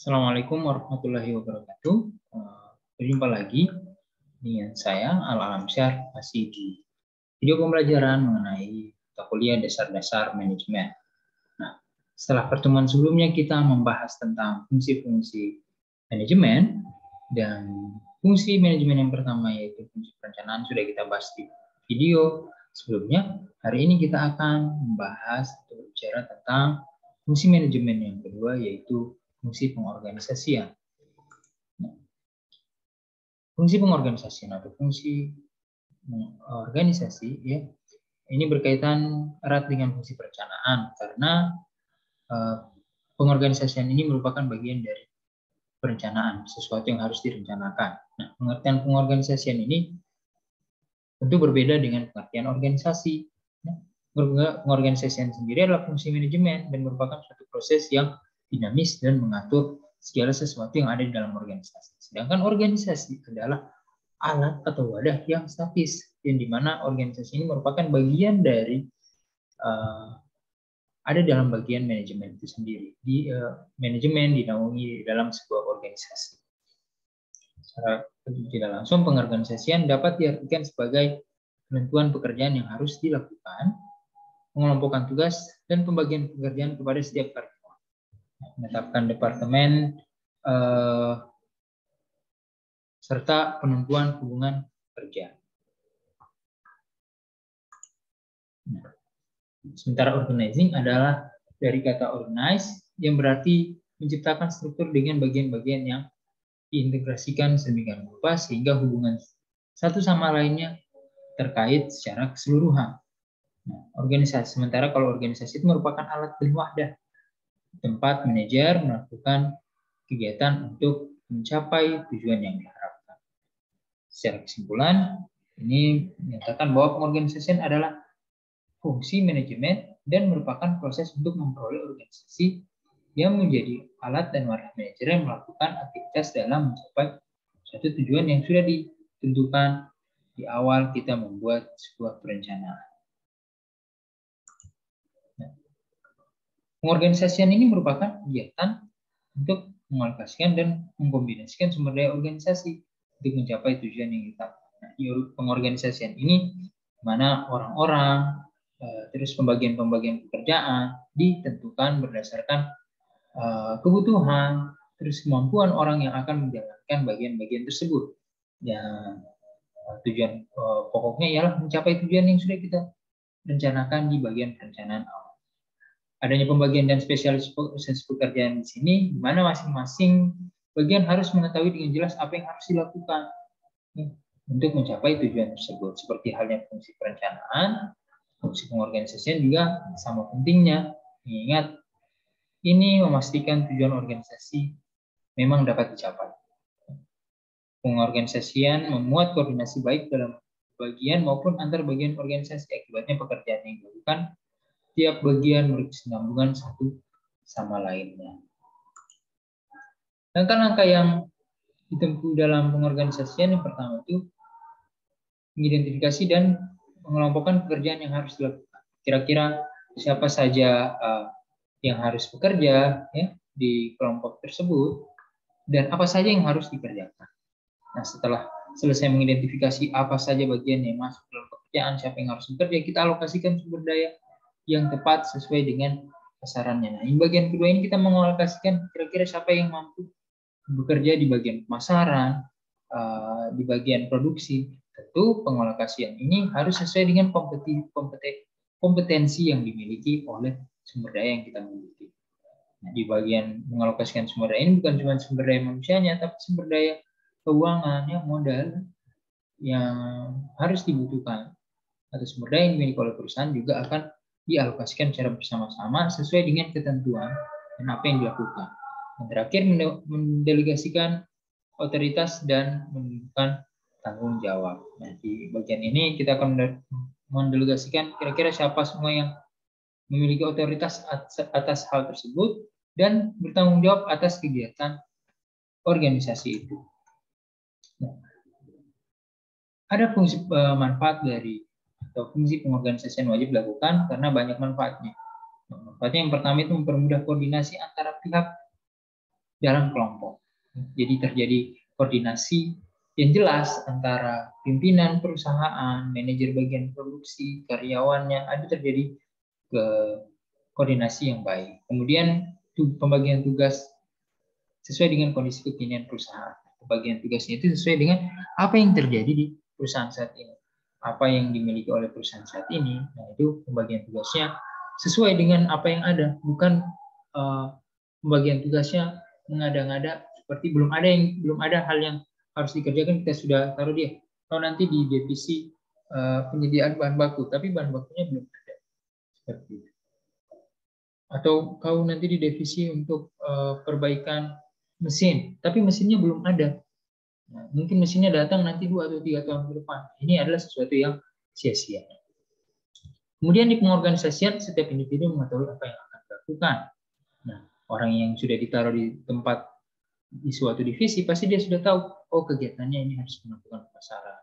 Assalamualaikum warahmatullahi wabarakatuh. Berjumpa lagi dengan saya Al Alamsyar, masih di video pembelajaran mengenai mata kuliah dasar-dasar manajemen. Nah, setelah pertemuan sebelumnya kita membahas tentang fungsi-fungsi manajemen, dan fungsi manajemen yang pertama yaitu fungsi perencanaan sudah kita bahas di video sebelumnya. Hari ini kita akan membahas atau berbicara tentang fungsi manajemen yang kedua, yaitu fungsi pengorganisasian. Fungsi pengorganisasian atau fungsi organisasi ya, ini berkaitan erat dengan fungsi perencanaan karena pengorganisasian ini merupakan bagian dari perencanaan, sesuatu yang harus direncanakan. Nah, pengertian pengorganisasian ini tentu berbeda dengan pengertian organisasi. Pengorganisasian sendiri adalah fungsi manajemen dan merupakan suatu proses yang dinamis dan mengatur segala sesuatu yang ada di dalam organisasi. Sedangkan organisasi adalah alat atau wadah yang statis, yang dimana organisasi ini merupakan bagian dari ada dalam bagian manajemen itu sendiri. Manajemen dinaungi dalam sebuah organisasi. Secara tidak langsung, pengorganisasian dapat diartikan sebagai penentuan pekerjaan yang harus dilakukan, mengelompokkan tugas, dan pembagian pekerjaan kepada setiap karyawan. Menetapkan departemen, serta penentuan hubungan kerja. Sementara organizing adalah dari kata organize yang berarti menciptakan struktur dengan bagian-bagian yang diintegrasikan sedemikian rupa sehingga hubungan satu sama lainnya terkait secara keseluruhan. Nah, organisasi, sementara kalau organisasi itu merupakan alat dan wadah, tempat manajer melakukan kegiatan untuk mencapai tujuan yang diharapkan. Secara kesimpulan, ini menyatakan bahwa pengorganisasian adalah fungsi manajemen dan merupakan proses untuk memperoleh organisasi yang menjadi alat dan wadah manajer yang melakukan aktivitas dalam mencapai suatu tujuan yang sudah ditentukan di awal kita membuat sebuah perencanaan. Pengorganisasian ini merupakan kegiatan untuk mengalokasikan dan mengkombinasikan sumber daya organisasi untuk mencapai tujuan yang kita. Nah, di pengorganisasian ini mana orang-orang, terus pembagian-pembagian pekerjaan ditentukan berdasarkan kebutuhan, terus kemampuan orang yang akan menjalankan bagian-bagian tersebut. Dan tujuan pokoknya ialah mencapai tujuan yang sudah kita rencanakan di bagian perencanaan awal. Adanya pembagian dan spesialisasi pekerjaan di sini, di mana masing-masing bagian harus mengetahui dengan jelas apa yang harus dilakukan untuk mencapai tujuan tersebut. Seperti halnya fungsi perencanaan, fungsi pengorganisasian juga sama pentingnya. Ingat, ini memastikan tujuan organisasi memang dapat dicapai. Pengorganisasian memuat koordinasi baik dalam bagian maupun antar bagian organisasi. Akibatnya pekerjaan yang dilakukan tiap bagian berkesinambungan satu sama lainnya. Langkah-langkah yang ditempuh dalam pengorganisasian yang pertama itu mengidentifikasi dan mengelompokkan pekerjaan yang harus dilakukan. Kira-kira siapa saja yang harus bekerja ya, di kelompok tersebut dan apa saja yang harus dikerjakan. Nah, setelah selesai mengidentifikasi apa saja bagian yang masuk dalam pekerjaan, siapa yang harus bekerja, kita alokasikan sumber daya yang tepat sesuai dengan sasarannya. Nah, di bagian kedua ini kita mengalokasikan kira-kira siapa yang mampu bekerja di bagian pemasaran, di bagian produksi. Tentu pengalokasian ini harus sesuai dengan kompetensi yang dimiliki oleh sumber daya yang kita miliki. Nah, di bagian mengalokasikan sumber daya ini bukan cuma sumber daya manusianya, tapi sumber daya keuangan, modal yang harus dibutuhkan atau sumber daya yang dimiliki oleh perusahaan juga akan dialokasikan secara bersama-sama sesuai dengan ketentuan dan apa yang dilakukan. Dan terakhir, mendelegasikan otoritas dan menentukan tanggung jawab. Nah, di bagian ini kita akan mendelegasikan kira-kira siapa semua yang memiliki otoritas atas hal tersebut dan bertanggung jawab atas kegiatan organisasi itu. Nah, ada fungsi manfaat dari atau fungsi pengorganisasian wajib dilakukan karena banyak manfaatnya. Manfaatnya yang pertama itu mempermudah koordinasi antara pihak dalam kelompok. Jadi terjadi koordinasi yang jelas antara pimpinan perusahaan, manajer bagian produksi, karyawannya, ada terjadi ke koordinasi yang baik. Kemudian pembagian tugas sesuai dengan kondisi kekinian perusahaan. Pembagian tugasnya itu sesuai dengan apa yang terjadi di perusahaan saat ini. Apa yang dimiliki oleh perusahaan saat ini, nah itu pembagian tugasnya sesuai dengan apa yang ada, bukan pembagian tugasnya mengada-ngada seperti belum ada hal yang harus dikerjakan, kita sudah taruh dia. Kalau nanti di divisi penyediaan bahan baku, tapi bahan bakunya belum ada, seperti itu. Atau kau nanti di divisi untuk perbaikan mesin, tapi mesinnya belum ada. Nah, mungkin mesinnya datang nanti 2 atau 3 tahun ke depan. Ini adalah sesuatu yang sia-sia. Kemudian di pengorganisasian, setiap individu mengetahui apa yang akan dilakukan. Nah, orang yang sudah ditaruh di tempat di suatu divisi, pasti dia sudah tahu, oh kegiatannya ini harus melakukan pemasaran,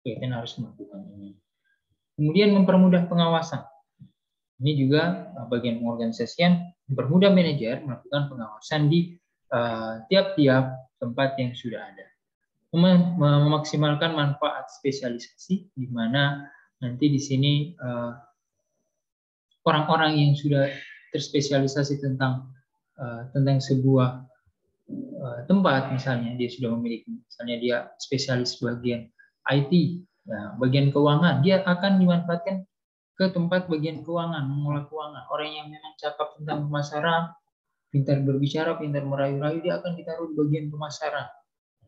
kegiatan harus melakukan ini. Kemudian mempermudah pengawasan. Ini juga bagian pengorganisasian, mempermudah manajer melakukan pengawasan di tiap-tiap tempat yang sudah ada. Memaksimalkan manfaat spesialisasi, di mana nanti di sini orang-orang yang sudah terspesialisasi tentang sebuah tempat, misalnya dia sudah memiliki, misalnya dia spesialis bagian IT, ya, bagian keuangan, dia akan dimanfaatkan ke tempat bagian keuangan, mengelola keuangan. Orang yang memang cakap tentang pemasaran, pintar berbicara, pintar merayu-rayu, dia akan ditaruh di bagian pemasaran.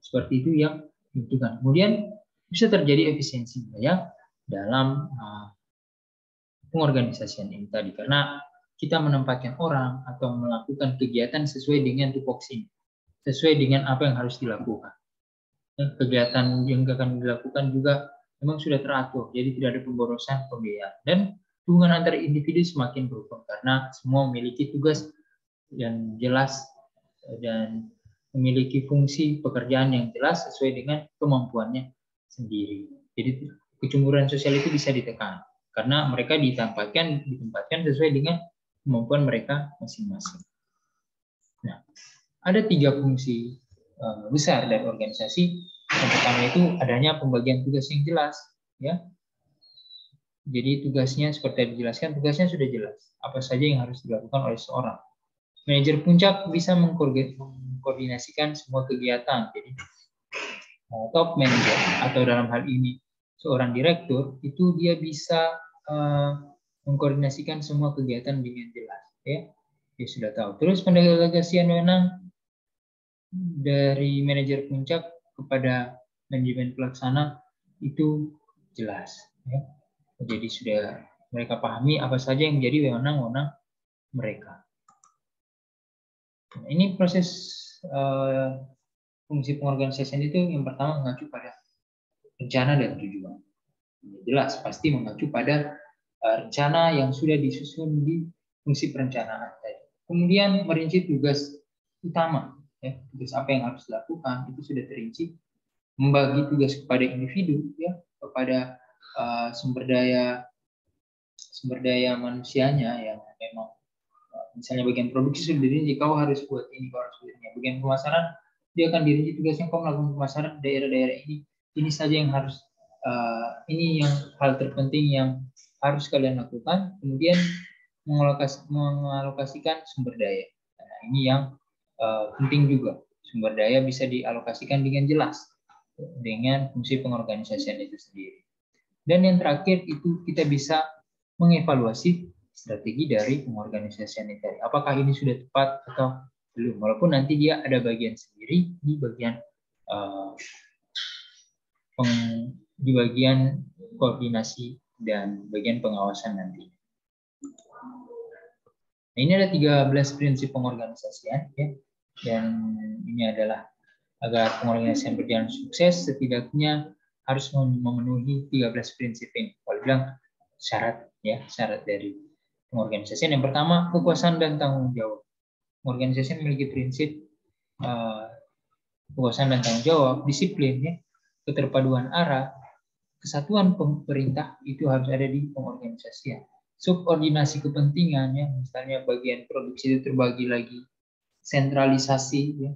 Seperti itu yang dibutuhkan. Kemudian bisa terjadi efisiensi ya dalam pengorganisasian ini tadi, karena kita menempatkan orang atau melakukan kegiatan sesuai dengan tupoksi, sesuai dengan apa yang harus dilakukan. Kegiatan yang akan dilakukan juga memang sudah teratur, jadi tidak ada pemborosan pembiayaan, dan hubungan antar individu semakin berubah karena semua memiliki tugas yang jelas dan memiliki fungsi pekerjaan yang jelas sesuai dengan kemampuannya sendiri. Jadi kecemburuan sosial itu bisa ditekan karena mereka ditempatkan sesuai dengan kemampuan mereka masing-masing. Nah, ada 3 fungsi besar dari organisasi. Yang pertama itu adanya pembagian tugas yang jelas, ya. Jadi tugasnya seperti dijelaskan, tugasnya sudah jelas. Apa saja yang harus dilakukan oleh seorang. Manajer puncak bisa mengkoordinasikan semua kegiatan. Jadi top manager atau dalam hal ini seorang direktur itu dia bisa mengkoordinasikan semua kegiatan dengan jelas, ya. Dia sudah tahu. Terus pendelegasian wewenang dari manajer puncak kepada manajemen pelaksana itu jelas, ya. Jadi sudah mereka pahami apa saja yang menjadi wewenang-wewenang mereka. Nah, ini proses fungsi pengorganisasian itu yang pertama mengacu pada rencana dan tujuan. Jelas pasti mengacu pada rencana yang sudah disusun di fungsi perencanaan tadi. Kemudian merinci tugas utama, ya, tugas apa yang harus dilakukan itu sudah terinci. Membagi tugas kepada individu, ya, kepada sumber daya manusianya yang memang misalnya bagian produksi sudah dirinci, kau harus buat ini, kau harus buat ini. Bagian pemasaran dia akan dirinci tugasnya, kau melakukan pemasaran daerah-daerah ini saja yang harus ini yang hal terpenting yang harus kalian lakukan. Kemudian mengalokasikan sumber daya. Nah, ini yang penting juga, sumber daya bisa dialokasikan dengan jelas dengan fungsi pengorganisasian itu sendiri. Dan yang terakhir itu kita bisa mengevaluasi strategi dari pengorganisasian itu tadi. Apakah ini sudah tepat atau belum? Walaupun nanti dia ada bagian sendiri di bagian koordinasi dan bagian pengawasan nanti. Nah, ini ada 13 prinsip pengorganisasian, ya. Dan ini adalah agar pengorganisasian berjalan sukses, setidaknya harus memenuhi 13 prinsip ini. Kalau bilang syarat, ya, syarat dari pengorganisasian. Yang pertama, kekuasaan dan tanggung jawab. Pengorganisasian memiliki prinsip kekuasaan dan tanggung jawab, disiplin, ya, keterpaduan arah, kesatuan pemerintah itu harus ada di pengorganisasian. Subordinasi kepentingannya, misalnya bagian produksi itu terbagi lagi sentralisasi, ya.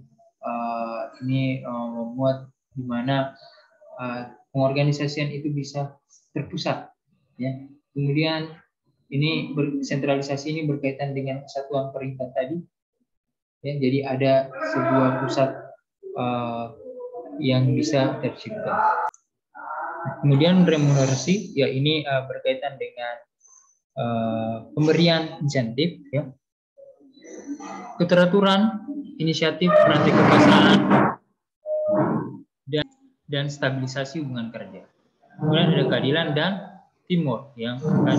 Ini membuat di mana pengorganisasian itu bisa terpusat, ya. Kemudian ini sentralisasi ini berkaitan dengan kesatuan perintah tadi, ya. Jadi ada sebuah pusat yang bisa tercipta. Kemudian remunerasi, ya ini berkaitan dengan pemberian insentif, ya. Keteraturan, inisiatif, rantai kekuasaan, dan stabilisasi hubungan kerja. Kemudian ada keadilan dan teamwork yang akan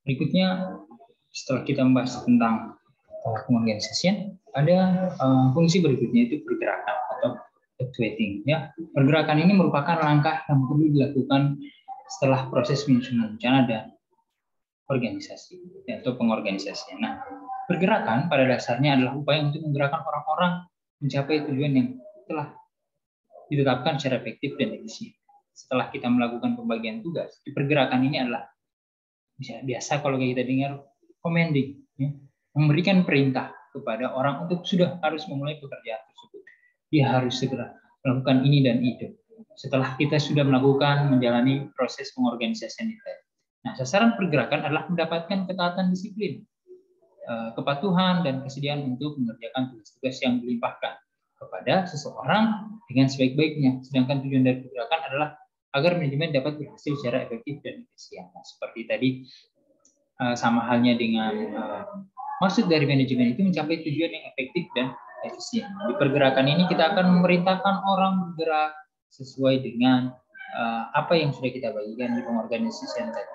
berikutnya. Setelah kita membahas tentang pengorganisasian, ada fungsi berikutnya itu pergerakan atau actuating, ya. Pergerakan ini merupakan langkah yang perlu dilakukan setelah proses penyusunan rencana dan organisasi atau pengorganisasian. Nah, pergerakan pada dasarnya adalah upaya untuk menggerakkan orang-orang mencapai tujuan yang telah ditetapkan secara efektif dan efisien. Setelah kita melakukan pembagian tugas, di pergerakan ini adalah biasa kalau kita dengar commanding, ya, memberikan perintah kepada orang untuk sudah harus memulai pekerjaan tersebut. Dia harus segera melakukan ini dan itu. Setelah kita sudah melakukan menjalani proses pengorganisasian itu. Nah, sasaran pergerakan adalah mendapatkan ketaatan disiplin, kepatuhan, dan kesediaan untuk mengerjakan tugas-tugas yang dilimpahkan kepada seseorang dengan sebaik-baiknya. Sedangkan tujuan dari pergerakan adalah agar manajemen dapat berhasil secara efektif dan efisien. Nah, seperti tadi, sama halnya dengan maksud dari manajemen itu mencapai tujuan yang efektif dan efisien. Di pergerakan ini kita akan memerintahkan orang bergerak sesuai dengan apa yang sudah kita bagikan di pengorganisasian tadi.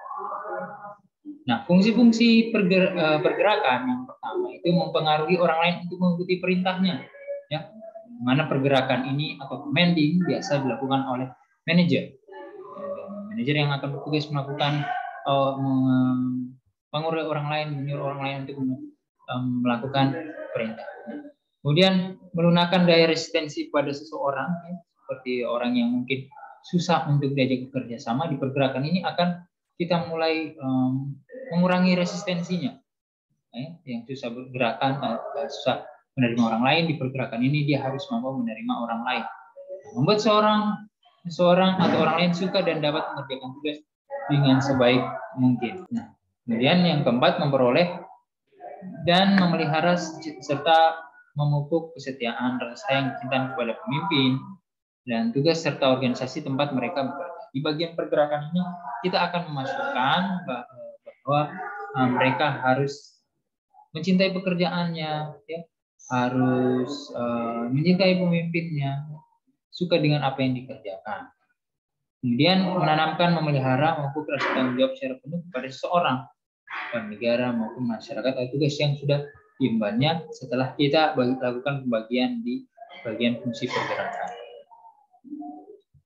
Nah, fungsi-fungsi pergerakan yang pertama itu mempengaruhi orang lain untuk mengikuti perintahnya, ya. Mana pergerakan ini atau commanding biasa dilakukan oleh manajer. Manajer yang akan bertugas melakukan mengurai orang lain, menyuruh orang lain untuk melakukan perintah. Kemudian melunakkan daya resistensi pada seseorang, ya, seperti orang yang mungkin susah untuk diajak bekerja sama, di pergerakan ini akan kita mulai mengurangi resistensinya, ya, yang susah bergerakan, susah menerima orang lain. Di pergerakan ini dia harus mampu menerima orang lain, membuat seseorang atau orang lain suka dan dapat mengerjakan tugas dengan sebaik mungkin. Nah, kemudian yang keempat, memperoleh dan memelihara serta memupuk kesetiaan, rasa sayang, kecintaan kepada pemimpin dan tugas serta organisasi tempat mereka bekerja. Di bagian pergerakan ini kita akan memasukkan bahwa mereka harus mencintai pekerjaannya, ya, harus mencintai pemimpinnya, suka dengan apa yang dikerjakan. Kemudian menanamkan, memelihara, memupuk rasa tanggung jawab secara penuh kepada seseorang, negara maupun masyarakat atau tugas yang sudah diembannya setelah kita lakukan pembagian di bagian fungsi pergerakan.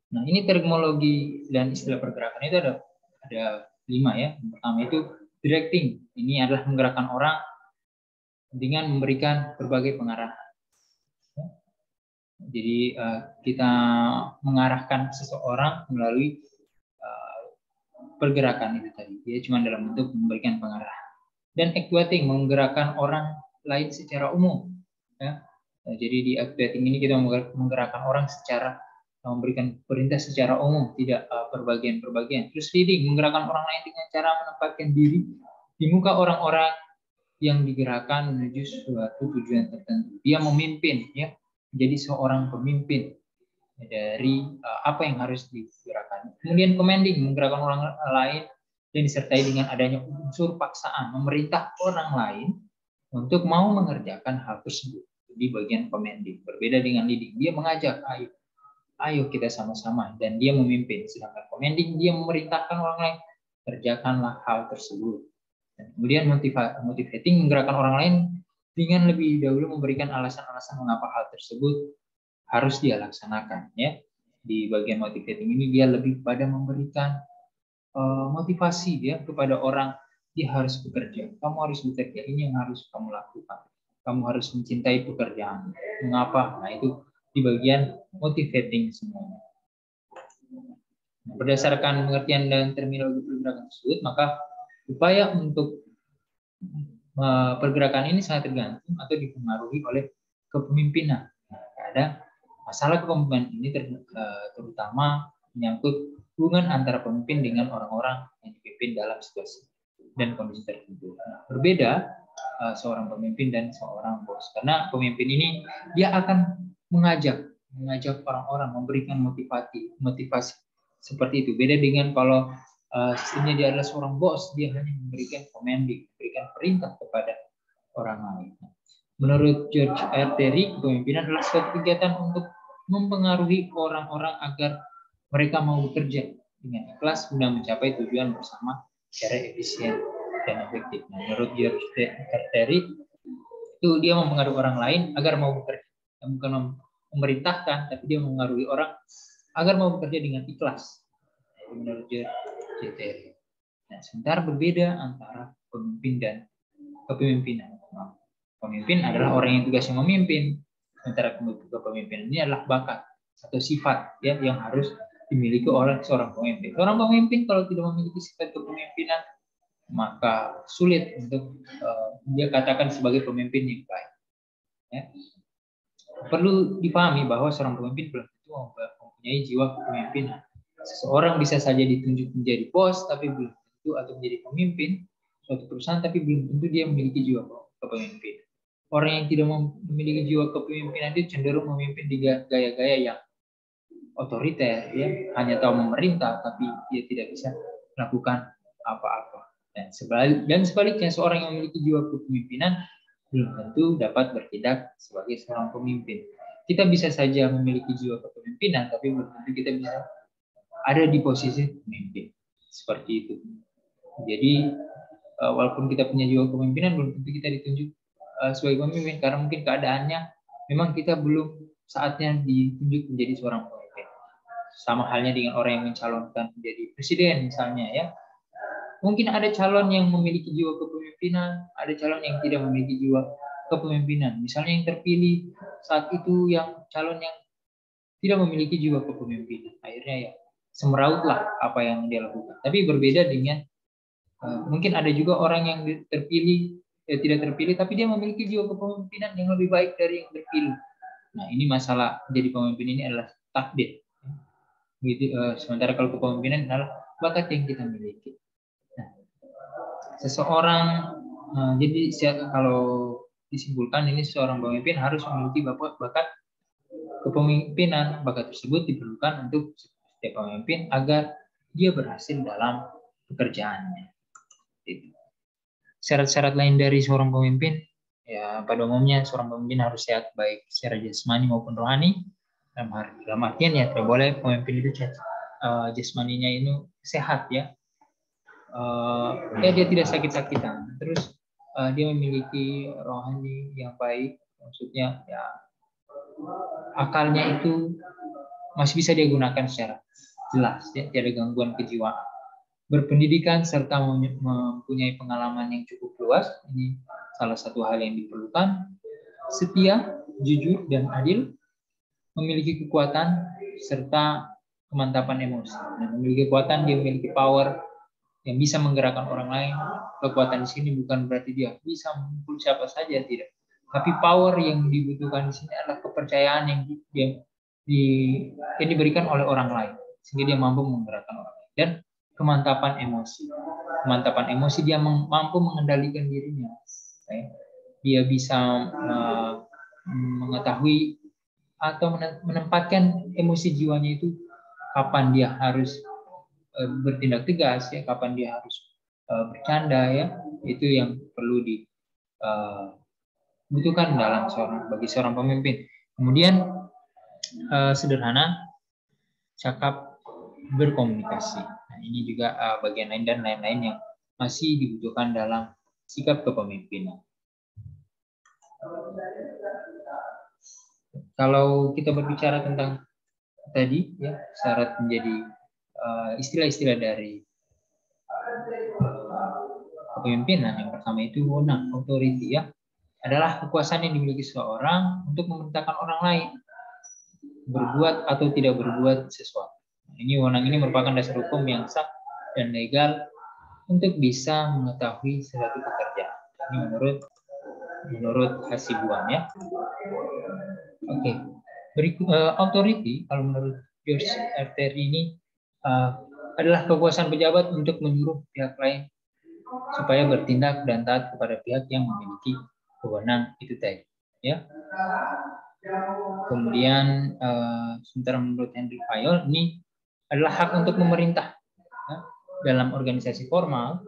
Nah, ini terminologi dan istilah pergerakan itu ada 5, ya. Yang pertama itu directing. Ini adalah menggerakkan orang dengan memberikan berbagai pengarahan. Jadi kita mengarahkan seseorang melalui pergerakan itu tadi. Dia cuma dalam bentuk memberikan pengarahan. Dan actuating, menggerakkan orang lain secara umum, ya. Jadi di actuating ini kita menggerakkan orang secara memberikan perintah secara umum, tidak perbagian-perbagian. Terus leading, menggerakkan orang lain dengan cara menempatkan diri di muka orang-orang yang digerakkan menuju suatu tujuan tertentu. Dia memimpin, ya, menjadi seorang pemimpin dari apa yang harus digerakkan. Kemudian commanding, menggerakkan orang lain dan disertai dengan adanya unsur paksaan, memerintah orang lain untuk mau mengerjakan hal tersebut. Di bagian commanding, berbeda dengan leading, dia mengajak, ayo kita sama-sama, dan dia memimpin. Sedangkan commanding, dia memerintahkan orang lain, kerjakanlah hal tersebut. Dan kemudian motivating, menggerakkan orang lain dengan lebih dahulu memberikan alasan-alasan mengapa hal tersebut harus dia laksanakan, ya. Di bagian motivating ini dia lebih pada memberikan motivasi, ya, kepada orang, dia harus bekerja, kamu harus bekerja, ini yang harus kamu lakukan, kamu harus mencintai pekerjaan. Mengapa? Nah, itu di bagian motivating semuanya. Nah, berdasarkan pengertian dan terminologi pergerakan tersebut, maka upaya untuk pergerakan ini sangat tergantung atau dipengaruhi oleh kepemimpinan. Nah, ada masalah kepemimpinan ini terutama menyangkut hubungan antara pemimpin dengan orang-orang yang dipimpin dalam situasi dan kondisi tertentu. Nah, berbeda seorang pemimpin dan seorang bos, karena pemimpin ini dia akan mengajak orang-orang, memberikan motivasi seperti itu. Beda dengan kalau sistemnya dia adalah seorang bos, dia hanya memberikan commanding, memberikan perintah kepada orang lain. Menurut George R. Terry, kepemimpinan adalah suatu kegiatan untuk mempengaruhi orang-orang agar mereka mau bekerja dengan ikhlas guna mencapai tujuan bersama secara efisien dan efektif. Nah, menurut George R. Terry, itu dia mempengaruhi orang lain agar mau bekerja, bukan memerintahkan, tapi dia mempengaruhi orang agar mau bekerja dengan ikhlas. Menurut George R. Terry. Nah, sementara berbeda antara pemimpin dan kepemimpinan. Pemimpin adalah orang yang tugasnya memimpin, sementara kepemimpinan ini adalah bakat atau sifat ya yang harus dimiliki oleh seorang pemimpin. Seorang pemimpin kalau tidak memiliki sifat kepemimpinan, maka sulit untuk dia katakan sebagai pemimpin yang baik. Ya. Perlu dipahami bahwa seorang pemimpin belum tentu mempunyai jiwa kepemimpinan. Seseorang bisa saja ditunjuk menjadi bos, tapi belum tentu, atau menjadi pemimpin suatu perusahaan, tapi belum tentu dia memiliki jiwa kepemimpinan. Orang yang tidak memiliki jiwa kepemimpinan itu cenderung memimpin di gaya-gaya yang otoriter, ya, hanya tahu memerintah, tapi dia tidak bisa melakukan apa-apa. Dan sebaliknya, seorang yang memiliki jiwa kepemimpinan belum tentu dapat bertindak sebagai seorang pemimpin. Kita bisa saja memiliki jiwa kepemimpinan, tapi belum tentu kita bisa ada di posisi pemimpin. Seperti itu. Jadi, walaupun kita punya jiwa kepemimpinan, belum tentu kita ditunjuk sebagai pemimpin, karena mungkin keadaannya memang kita belum saatnya ditunjuk menjadi seorang pemimpin. Sama halnya dengan orang yang mencalonkan menjadi presiden misalnya, ya. Mungkin ada calon yang memiliki jiwa kepemimpinan, ada calon yang tidak memiliki jiwa kepemimpinan. Misalnya yang terpilih saat itu yang calon yang tidak memiliki jiwa kepemimpinan, akhirnya ya semerautlah apa yang dia lakukan. Tapi berbeda dengan mungkin ada juga orang yang terpilih tidak terpilih, tapi dia memiliki jiwa kepemimpinan yang lebih baik dari yang terpilih. Nah, ini masalah jadi pemimpin ini adalah takdir. Gitu, sementara kalau kepemimpinan adalah bakat yang kita miliki. Nah, seseorang jadi kalau disimpulkan ini seorang pemimpin harus memiliki bakat kepemimpinan. Bakat tersebut diperlukan untuk setiap pemimpin agar dia berhasil dalam pekerjaannya. Syarat-syarat lain dari seorang pemimpin, ya pada umumnya seorang pemimpin harus sehat baik secara jasmani maupun rohani. Dalam artian ya tidak boleh pemimpin itu jasmaninya itu sehat ya, dia tidak sakit-sakitan. Terus dia memiliki rohani yang baik, maksudnya ya akalnya itu masih bisa dia gunakan secara jelas, ya, tidak ada gangguan kejiwaan. Berpendidikan serta mempunyai pengalaman yang cukup luas, ini salah satu hal yang diperlukan. Setia, jujur, dan adil, memiliki kekuatan serta kemantapan emosi. Nah, memiliki kekuatan, dia memiliki power yang bisa menggerakkan orang lain. Kekuatan di sini bukan berarti dia bisa memukul siapa saja, tidak. Tapi power yang dibutuhkan di sini adalah kepercayaan yang diberikan oleh orang lain, sehingga dia mampu menggerakkan orang lain. Dan kemantapan emosi. Kemantapan emosi, dia mampu mengendalikan dirinya. Dia bisa mengetahui atau menempatkan emosi jiwanya itu kapan dia harus bertindak tegas, ya, kapan dia harus bercanda, ya. Itu yang perlu dibutuhkan bagi seorang pemimpin. Kemudian sederhana, cakap, berkomunikasi. Nah, ini juga bagian lain dan lain-lain yang masih dibutuhkan dalam sikap kepemimpinan. Kalau kita berbicara tentang tadi, ya, syarat menjadi istilah-istilah dari kepemimpinan, yang pertama itu wewenang, authority, ya, adalah kekuasaan yang dimiliki seseorang untuk memerintahkan orang lain berbuat atau tidak berbuat sesuatu. Ini wewenang ini merupakan dasar hukum yang sah dan legal untuk bisa mengetahui suatu pekerjaan. Ini menurut Hasibuan ya. Oke. Berikut authority kalau menurut George R. Terry ini adalah kekuasaan pejabat untuk menyuruh pihak lain supaya bertindak dan taat kepada pihak yang memiliki wewenang itu tadi ya. Kemudian sementara menurut Henry Fayol ini adalah hak untuk memerintah ya, dalam organisasi formal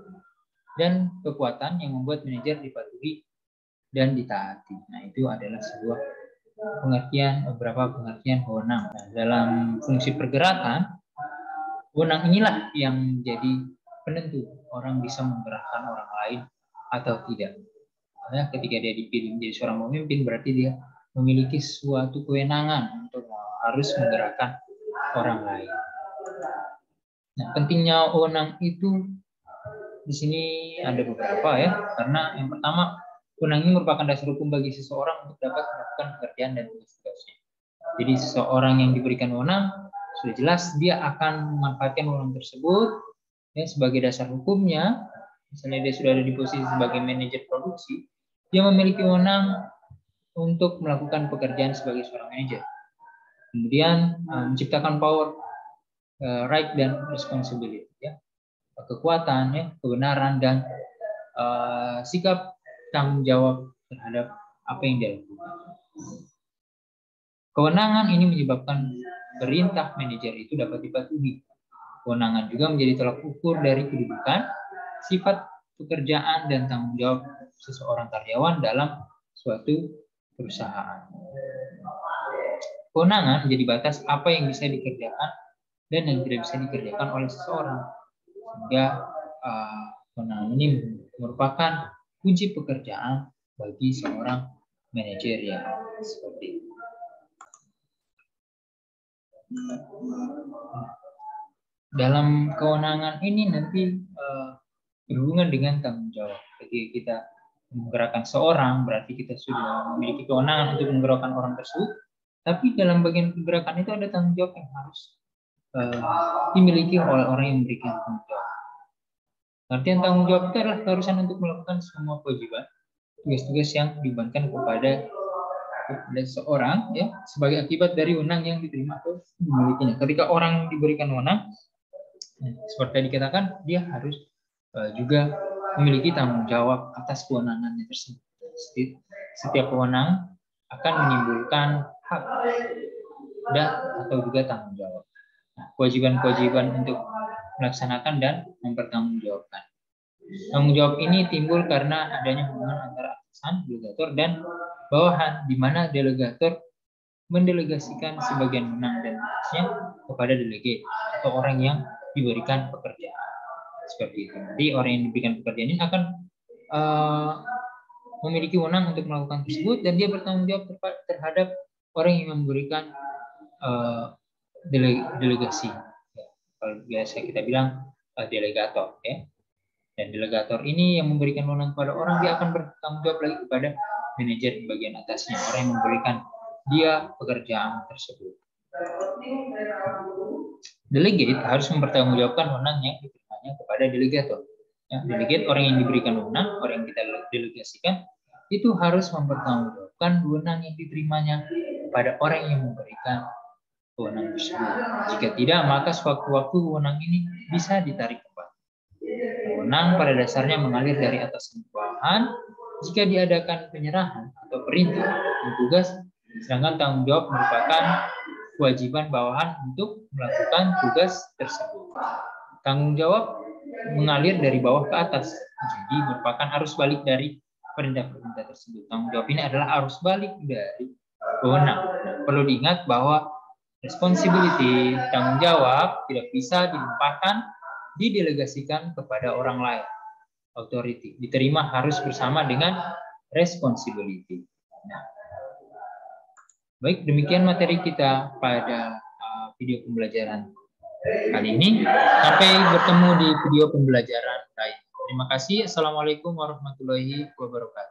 dan kekuatan yang membuat manajer dipatuhi dan ditaati. Nah, itu adalah sebuah beberapa pengertian wewenang. Nah, dalam fungsi pergerakan, wewenang inilah yang menjadi penentu orang bisa menggerakkan orang lain atau tidak. Karena ketika dia dipilih menjadi seorang pemimpin, berarti dia memiliki suatu kewenangan untuk harus menggerakkan orang lain. Nah, pentingnya wewenang itu di sini ada beberapa ya, karena yang pertama, wewenang ini merupakan dasar hukum bagi seseorang untuk dapat melakukan pekerjaan dan tugas-tugasnya. Jadi seseorang yang diberikan wewenang sudah jelas dia akan memanfaatkan wewenang tersebut ya sebagai dasar hukumnya. Misalnya dia sudah ada di posisi sebagai manajer produksi, dia memiliki wewenang untuk melakukan pekerjaan sebagai seorang manajer. Kemudian menciptakan power, right dan responsibility ya, kekuatan ya, kebenaran dan sikap tanggung jawab terhadap apa yang dia lakukan. Kewenangan ini menyebabkan perintah manajer itu dapat dipatuhi. Kewenangan juga menjadi tolak ukur dari kedudukan, sifat pekerjaan dan tanggung jawab seseorang karyawan dalam suatu perusahaan. Kewenangan menjadi batas apa yang bisa dikerjakan dan yang tidak bisa dikerjakan oleh seseorang. Sehingga kewenangan ini merupakan kunci pekerjaan bagi seorang manajer ya, seperti itu. Dalam kewenangan ini nanti berhubungan dengan tanggung jawab. Ketika kita menggerakkan seorang, berarti kita sudah memiliki kewenangan untuk menggerakkan orang tersebut. Tapi dalam bagian pergerakan itu ada tanggung jawab yang harus dimiliki oleh orang yang memberikan tanggung jawab. Artinya tanggung jawab itu adalah keharusan untuk melakukan semua kewajiban, tugas-tugas yang dibebankan kepada seorang ya sebagai akibat dari wewenang yang diterima atau dimilikinya. Ketika orang diberikan wewenang, seperti tadi dikatakan, dia harus juga memiliki tanggung jawab atas kewenangannya tersebut. Setiap wewenang akan menimbulkan hak dan atau juga tanggung jawab. Nah, kewajiban-kewajiban untuk melaksanakan dan mempertanggungjawabkan. Tanggung jawab ini timbul karena adanya hubungan antara atasan, delegator, dan bawahan, di mana delegator mendelegasikan sebagian wewenang dan tugasnya kepada delegate atau orang yang diberikan pekerjaan. Seperti itu. Jadi orang yang diberikan pekerjaan ini akan memiliki wewenang untuk melakukan tersebut dan dia bertanggung jawab terhadap orang yang memberikan delegasi. Kalau biasa kita bilang delegator ya. Dan delegator ini yang memberikan wewenang kepada orang, dia akan bertanggung jawab lagi kepada manajer di bagian atasnya, orang yang memberikan dia pekerjaan tersebut. Delegate harus mempertanggungjawabkan wewenang yang diterimanya kepada delegator. Ya, delegate orang yang diberikan wewenang, orang yang kita delegasikan, itu harus mempertanggungjawabkan wewenang yang diterimanya kepada orang yang memberikan wewenang tersebut. Jika tidak, maka sewaktu-waktu wewenang ini bisa ditarik kembali. Wewenang pada dasarnya mengalir dari atas ke bawahan jika diadakan penyerahan atau perintah atau tugas, sedangkan tanggung jawab merupakan kewajiban bawahan untuk melakukan tugas tersebut. Tanggung jawab mengalir dari bawah ke atas, jadi merupakan arus balik dari perintah-perintah tersebut. Tanggung jawab ini adalah arus balik dari wewenang. Perlu diingat bahwa responsibility, tanggung jawab, tidak bisa dilimpahkan, didelegasikan kepada orang lain. Authority diterima harus bersama dengan responsibility. Nah, baik, demikian materi kita pada video pembelajaran kali ini. Sampai bertemu di video pembelajaran lain. Terima kasih. Assalamualaikum warahmatullahi wabarakatuh.